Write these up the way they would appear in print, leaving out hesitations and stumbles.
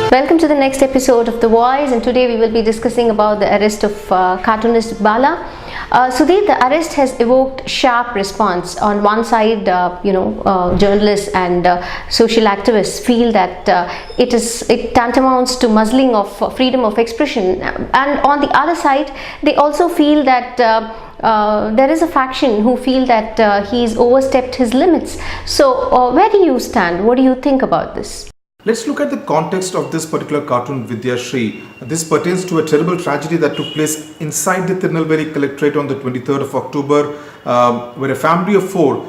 Welcome to the next episode of The Voice, and today we will be discussing about the arrest of cartoonist Bala. Sudhir, the arrest has evoked sharp response. On one side, journalists and social activists feel that it tantamounts to muzzling of freedom of expression, and on the other side, they also feel that there is a faction who feel that he's overstepped his limits. So, where do you stand? What do you think about this? Let's look at the context of this particular cartoon, Vidyashree. This pertains to a terrible tragedy that took place inside the Tirunelveli collectorate on the 23rd of October, where a family of four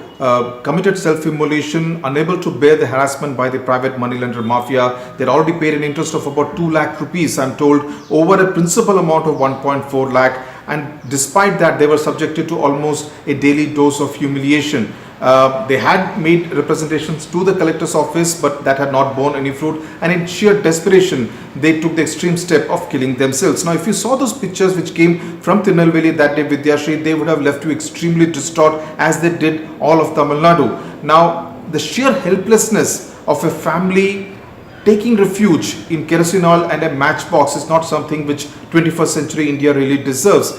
committed self-immolation, unable to bear the harassment by the private moneylender mafia. They'd already paid an interest of about 2 lakh rupees, I'm told, over a principal amount of 1.4 lakh. And despite that, they were subjected to almost a daily dose of humiliation. They had made representations to the collector's office, but that had not borne any fruit, and in sheer desperation they took the extreme step of killing themselves. Now, if you saw those pictures which came from Tirunelveli that day, Vidyashree, they would have left you extremely distraught, as they did all of Tamil Nadu. Now, the sheer helplessness of a family taking refuge in kerosene oil and a matchbox is not something which 21st century India really deserves,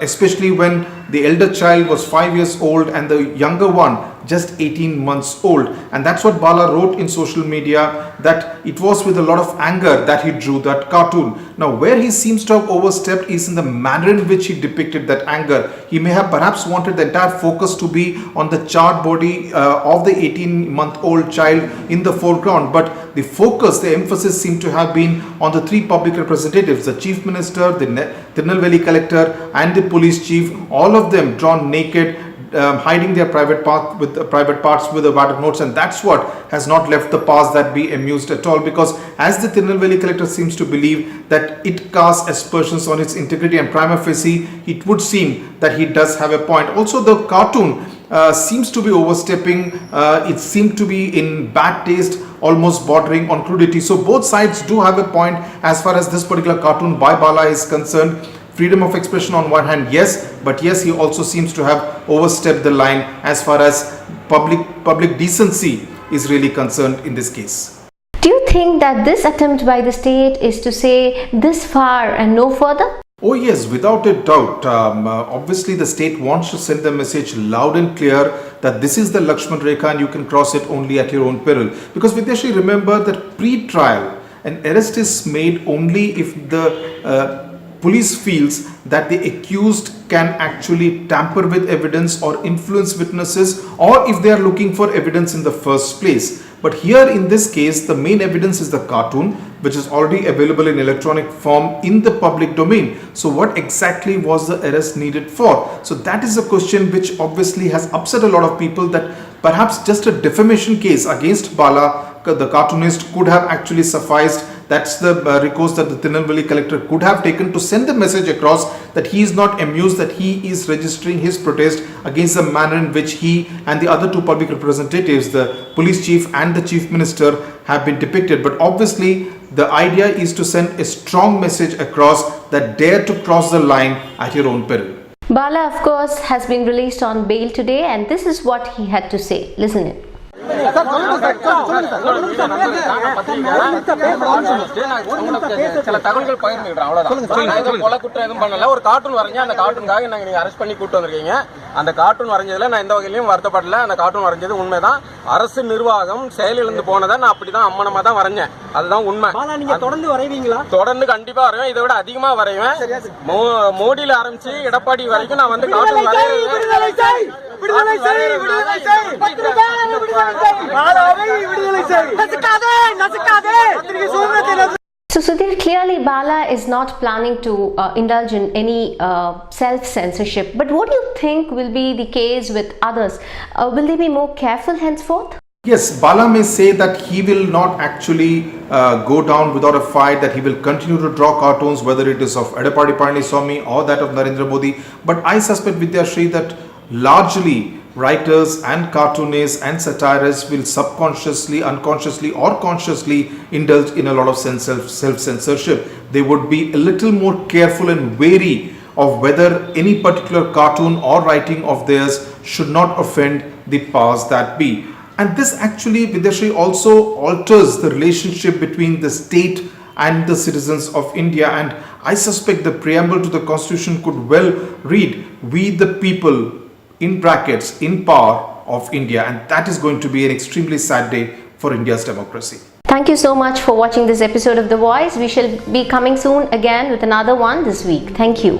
especially when the elder child was 5 years old and the younger one just 18 months old. And that's what Bala wrote in social media, that it was with a lot of anger that he drew that cartoon. Now, where he seems to have overstepped is in the manner in which he depicted that anger. He may have perhaps wanted the entire focus to be on the charred body of the 18-month-old child in the foreground, but the focus, the emphasis seemed to have been on the three public representatives, the chief minister, the Tirunelveli collector and the police chief, all of them drawn naked, hiding their private parts with a wad of notes. And that's what has not left the past that be amused at all, because as the Tirunelveli collector seems to believe that it casts aspersions on its integrity, and prima facie it would seem that he does have a point. Also, the cartoon seems to be overstepping. It seemed to be in bad taste, almost bordering on crudity. So both sides do have a point as far as this particular cartoon by Bala is concerned. Freedom of expression on one hand, yes, but yes, he also seems to have overstepped the line as far as public decency is really concerned in this case. Do you think that this attempt by the state is to say this far and no further? Oh yes, without a doubt. Obviously, the state wants to send the message loud and clear that this is the Lakshman Rekha and you can cross it only at your own peril. Because Vidyashree, remember that pre-trial, an arrest is made only if the police feels that the accused can actually tamper with evidence or influence witnesses, or if they are looking for evidence in the first place. But here in this case, the main evidence is the cartoon, which is already available in electronic form in the public domain. So what exactly was the arrest needed for? So that is a question which obviously has upset a lot of people, that perhaps just a defamation case against Bala, the cartoonist, could have actually sufficed. That's the recourse that the Tirunelveli collector could have taken to send the message across that he is not amused, that he is registering his protest against the manner in which he and the other two public representatives, the police chief and the chief minister, have been depicted. But obviously, the idea is to send a strong message across that dare to cross the line at your own peril. Bala, of course, has been released on bail today, and this is what he had to say. Listen in. சில தகவல்கள் பகிர்ந்துக்கிறேன், அவ்வளவுதான். கொலை குற்றம் எதுவும் பண்ணல. ஒரு cartoon வரைஞ்சேன். அந்த கார்ட்டூனுக்காக நீங்க அரெஸ்ட் பண்ணி கூட்டு வந்திருக்கீங்க. அந்த கார்ட்டூன் வரைஞ்சதுல நான் எந்த வகையிலையும் வருத்தப்படல. அந்த கார்ட்டூன் வரைஞ்சது உண்மைதான். அரசு நிர்வாகம் செயலிழந்து போனதை நான் அப்படிதான் அம்மனமா தான் வரைஞ்சேன். அதுதான் உண்மை. நீங்க தொடர்ந்து வரைவீங்களா? தொடர்ந்து கண்டிப்பா வரைவேன். இதை விட அதிகமா வரைவேன். மோடியில ஆரம்பிச்சு எடப்பாடி வரைக்கும் நான் வந்து கார்ட்டூன் வரைவேன். So Sudhir, clearly Bala is not planning to indulge in any self-censorship. But what do you think will be the case with others? Will they be more careful henceforth? Yes, Bala may say that he will not actually go down without a fight, that he will continue to draw cartoons, whether it is of Edappadi Palaniswamy or that of Narendra Modi. But I suspect, Vidyashree, that largely writers and cartoonists and satirists will subconsciously, unconsciously or consciously indulge in a lot of self-censorship. They would be a little more careful and wary of whether any particular cartoon or writing of theirs should not offend the powers that be. And this actually, Vidyashree, also alters the relationship between the state and the citizens of India. And I suspect the preamble to the constitution could well read, "We the people," in brackets, "in power of India." And that is going to be an extremely sad day for India's democracy. Thank you so much for watching this episode of The Voice. We shall be coming soon again with another one this week. Thank you.